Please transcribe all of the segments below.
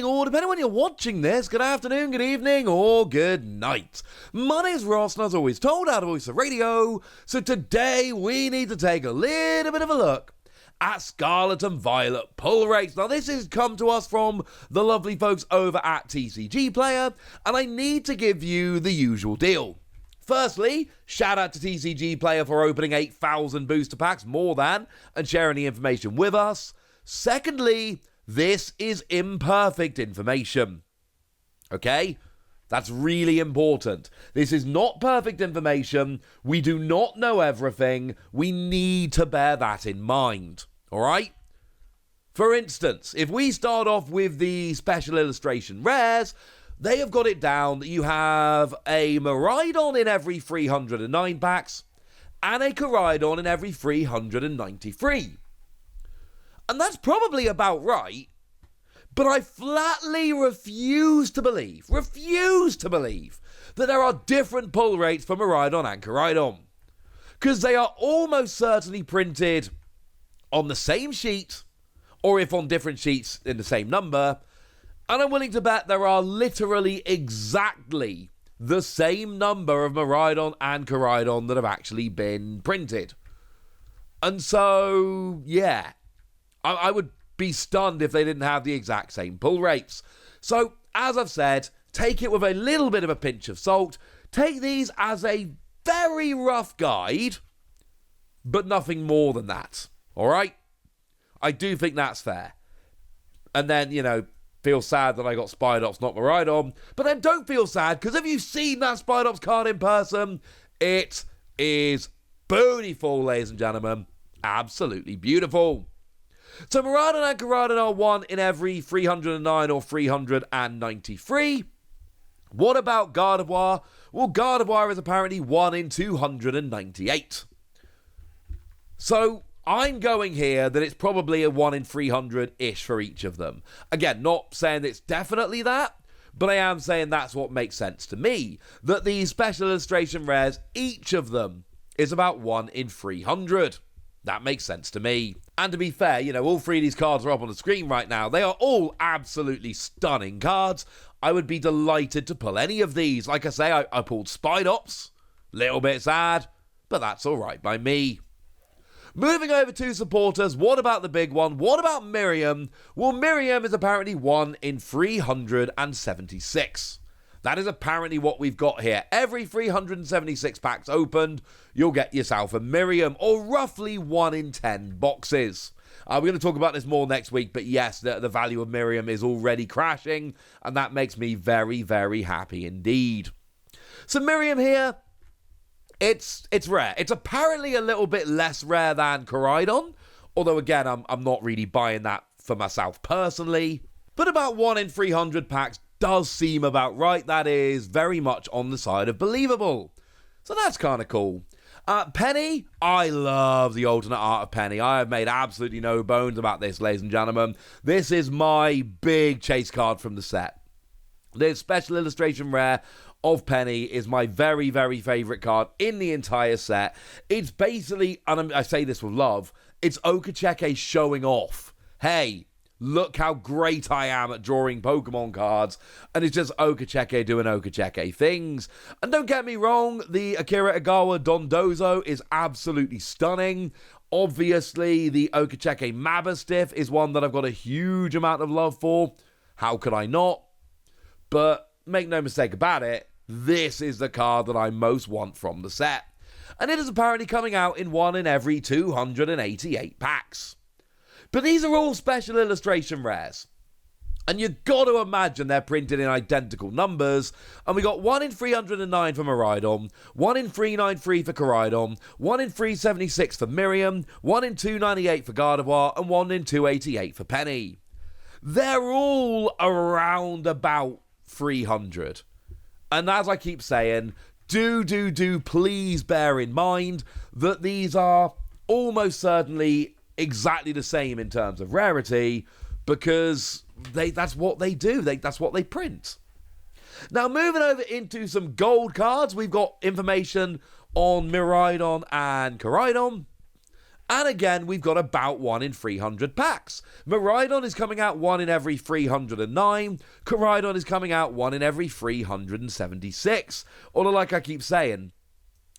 morning, or depending on when you're watching this, good afternoon, good evening, or good night. My name's Ross, and as always told, out of Voice of Radio, so today we need to take a little bit of a look at Scarlet and Violet pull rates. Now, this has come to us from the lovely folks over at TCG Player, and I need to give you the usual deal. Firstly, shout out to TCG Player for opening 8,000 booster packs, more than, and sharing the information with us. Secondly, this is imperfect information. Okay? That's really important. This is not perfect information. We do not know everything. We need to bear that in mind. Alright? For instance, if we start off with the special illustration rares, they have got it down that you have a Miraidon in every 309 packs and a Koraidon in every 393. And that's probably about right, but I flatly refuse to believe that there are different pull rates for Miraidon and Koraidon, because they are almost certainly printed on the same sheet, or if on different sheets in the same number, and I'm willing to bet there are literally exactly the same number of Miraidon and Koraidon that have actually been printed. And so, yeah, I would be stunned if they didn't have the exact same pull rates. So, as I've said, take it with a little bit of a pinch of salt. Take these as a very rough guide, but nothing more than that. Alright? I do think that's fair. And then, feel sad that I got Spidops, not Miraidon. But then don't feel sad, because if you've seen that Spidops card in person, it is beautiful, ladies and gentlemen. Absolutely beautiful. So Miraidon and Koraidon are 1 in every 309 or 393. What about Gardevoir? Well, Gardevoir is apparently 1 in 298. So I'm going here that it's probably a 1 in 300-ish for each of them. Again, not saying it's definitely that, but I am saying that's what makes sense to me. That these special illustration rares, each of them is about 1 in 300. That makes sense to me. And to be fair, all three of these cards are up on the screen right now. They are all absolutely stunning cards. I would be delighted to pull any of these. Like I say, I pulled Spidops. Little bit sad, but that's alright by me. Moving over to supporters, what about the big one? What about Miriam? Well, Miriam is apparently 1 in 376. That is apparently what we've got here. Every 376 packs opened, you'll get yourself a Miriam, or roughly 1 in 10 boxes. We're going to talk about this more next week, but yes, the value of Miriam is already crashing, and that makes me very, very happy indeed. So Miriam here, it's rare. It's apparently a little bit less rare than Koraidon, although again, I'm not really buying that for myself personally. But about 1 in 300 packs does seem about right. That is very much on the side of believable. So that's kind of cool. Penny, I love the alternate art of Penny. I have made absolutely no bones about this, ladies and gentlemen. This is my big chase card from the set. The special illustration rare of Penny is my very, very favourite card in the entire set. It's basically, and I say this with love, it's Okacheke showing off. Hey, look how great I am at drawing Pokemon cards. And it's just Okacheke doing Okacheke things. And don't get me wrong, the Akira Egawa Dondozo is absolutely stunning. Obviously, the Okacheke Mabastiff is one that I've got a huge amount of love for. How could I not? But make no mistake about it, this is the card that I most want from the set. And it is apparently coming out in 1 in every 288 packs. But these are all special illustration rares. And you've got to imagine they're printed in identical numbers. And we got 1 in 309 for Miraidon, 1 in 393 for Koraidon, 1 in 376 for Miriam, 1 in 298 for Gardevoir, and 1 in 288 for Penny. They're all around about 300. And as I keep saying, do please bear in mind that these are almost certainly exactly the same in terms of rarity, because that's what they do. That's what they print. Now, moving over into some gold cards, we've got information on Miraidon and Koraidon. And again, we've got about 1 in 300 packs. Miraidon is coming out 1 in every 309. Koraidon is coming out 1 in every 376. Although, like I keep saying,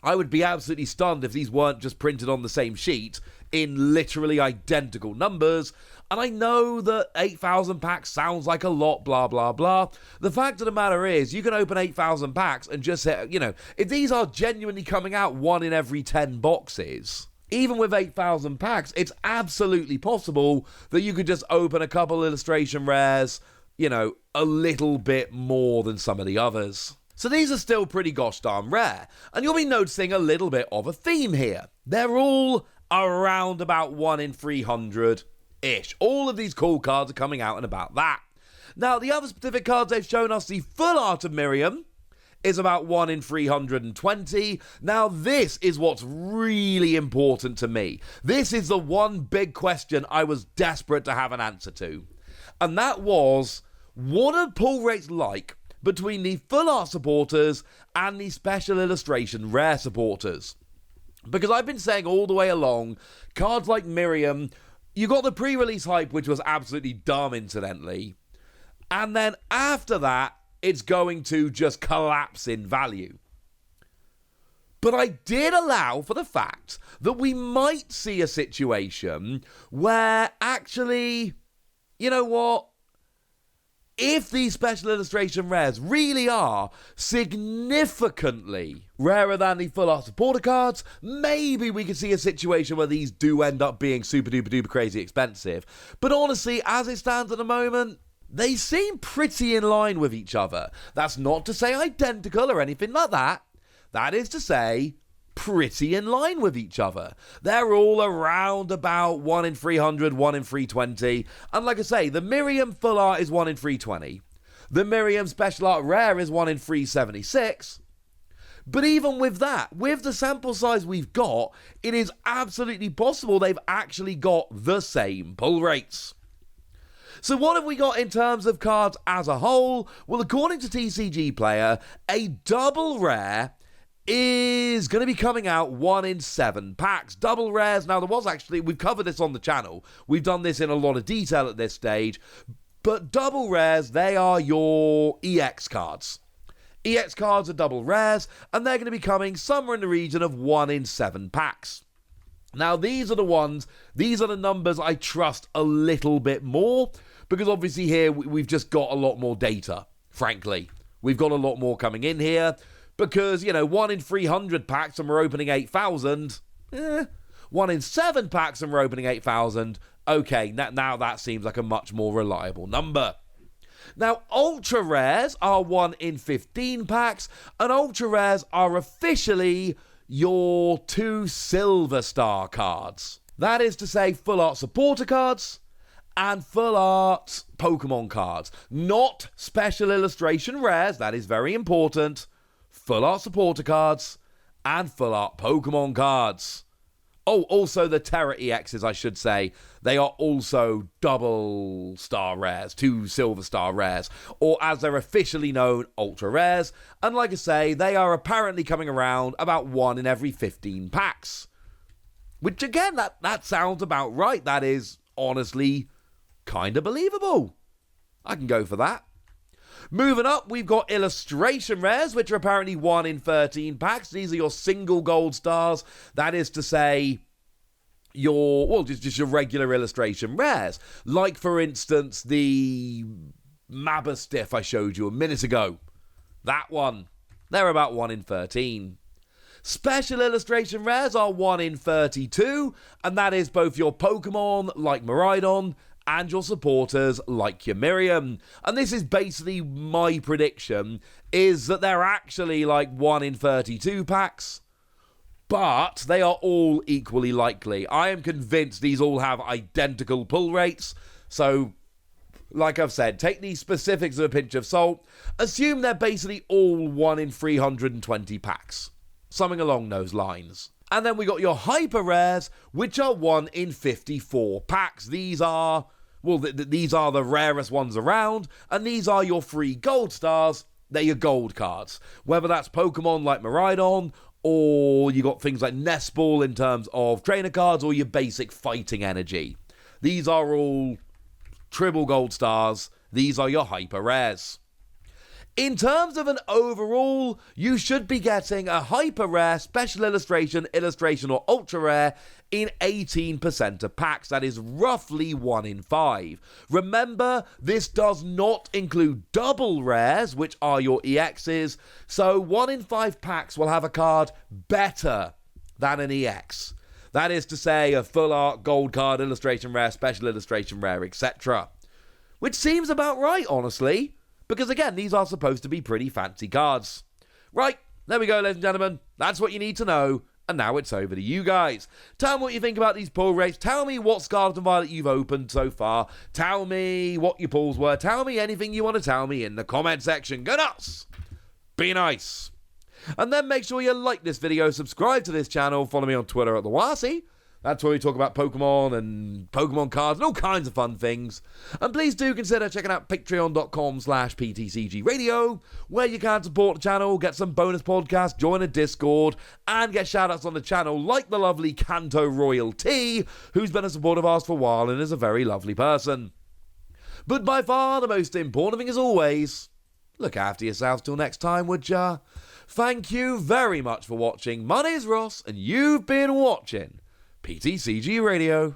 I would be absolutely stunned if these weren't just printed on the same sheet in literally identical numbers. And I know that 8,000 packs sounds like a lot, blah, blah, blah. The fact of the matter is, you can open 8,000 packs and just say, if these are genuinely coming out 1 in every 10 boxes, even with 8,000 packs, it's absolutely possible that you could just open a couple illustration rares, a little bit more than some of the others. So these are still pretty gosh darn rare, and you'll be noticing a little bit of a theme here. They're all around about 1 in 300-ish. All of these cool cards are coming out and about that. Now, the other specific cards they've shown us, the full art of Miriam, is about 1 in 320. Now, this is what's really important to me. This is the one big question I was desperate to have an answer to. And that was, what are pull rates like between the full art supporters and the special illustration rare supporters? Because I've been saying all the way along, cards like Miriam, you got the pre-release hype, which was absolutely dumb, incidentally. And then after that, it's going to just collapse in value. But I did allow for the fact that we might see a situation where actually, you know what? If these special illustration rares really are significantly rarer than the full art supporter cards, maybe we could see a situation where these do end up being super duper duper crazy expensive. But honestly, as it stands at the moment, they seem pretty in line with each other. That's not to say identical or anything like that. That is to say, pretty in line with each other. They're all around about 1 in 300, 1 in 320. And like I say, the Miriam full art is 1 in 320. The Miriam special art rare is 1 in 376. But even with that, with the sample size we've got, it is absolutely possible they've actually got the same pull rates. So what have we got in terms of cards as a whole? Well, according to TCG Player, a double rare is going to be coming out 1 in 7 packs. Double rares, now there was actually, we've covered this on the channel. We've done this in a lot of detail at this stage. But double rares, they are your EX cards. EX cards are double rares, and they're going to be coming somewhere in the region of 1 in 7 packs. Now, these are the numbers I trust a little bit more, because obviously here we've just got a lot more data, frankly. We've got a lot more coming in here, because, 1 in 300 packs and we're opening 8,000. 1 in 7 packs and we're opening 8,000. Okay, now that seems like a much more reliable number. Now, ultra rares are 1 in 15 packs, and ultra rares are officially your 2 Silver Star cards. That is to say, full art supporter cards and full art Pokemon cards. Not special illustration rares, that is very important. Full art supporter cards and full art Pokemon cards. Oh, also the Terra EXs, I should say. They are also double star rares, 2 Silver Star rares, or as they're officially known, ultra rares. And like I say, they are apparently coming around about 1 in every 15 packs. Which again, that sounds about right. That is honestly kind of believable. I can go for that. Moving up, we've got illustration rares, which are apparently 1 in 13 packs. These are your single gold stars. That is to say, just your regular illustration rares. Like, for instance, the Mabastiff I showed you a minute ago. That one. They're about 1 in 13. Special illustration rares are 1 in 32, and that is both your Pokemon, like Miraidon, and your supporters like your Miriam. And this is basically my prediction, is that they're actually like 1 in 32 packs, but they are all equally likely. I am convinced these all have identical pull rates, so like I've said, take these specifics with a pinch of salt. Assume they're basically all 1 in 320 packs. Something along those lines. And then we got your hyper rares, which are 1 in 54 packs. These are, these are the rarest ones around, and these are your free gold stars. They're your gold cards. Whether that's Pokemon like Miraidon, or you got things like Nest Ball in terms of trainer cards, or your basic fighting energy. These are all triple gold stars. These are your hyper rares. In terms of an overall, you should be getting a hyper rare, special illustration, or ultra rare in 18% of packs. That is roughly 1 in 5. Remember, this does not include double rares, which are your EXs, so 1 in 5 packs will have a card better than an EX. That is to say, a full art, gold card, illustration rare, special illustration rare, etc. Which seems about right, honestly. Because again, these are supposed to be pretty fancy cards. Right, there we go, ladies and gentlemen. That's what you need to know. And now it's over to you guys. Tell me what you think about these pull rates. Tell me what Scarlet and Violet you've opened so far. Tell me what your pulls were. Tell me anything you want to tell me in the comment section. Go nuts! Be nice. And then make sure you like this video, subscribe to this channel, follow me on Twitter at TheWasi. That's where we talk about Pokemon and Pokemon cards and all kinds of fun things. And please do consider checking out patreon.com/PTCG Radio, where you can support the channel, get some bonus podcasts, join a Discord, and get shoutouts on the channel like the lovely Kanto Royalty, who's been a supporter of ours for a while and is a very lovely person. But by far the most important thing as always, look after yourselves till next time, would ya? Thank you very much for watching. My name's Ross, and you've been watching PTCG Radio.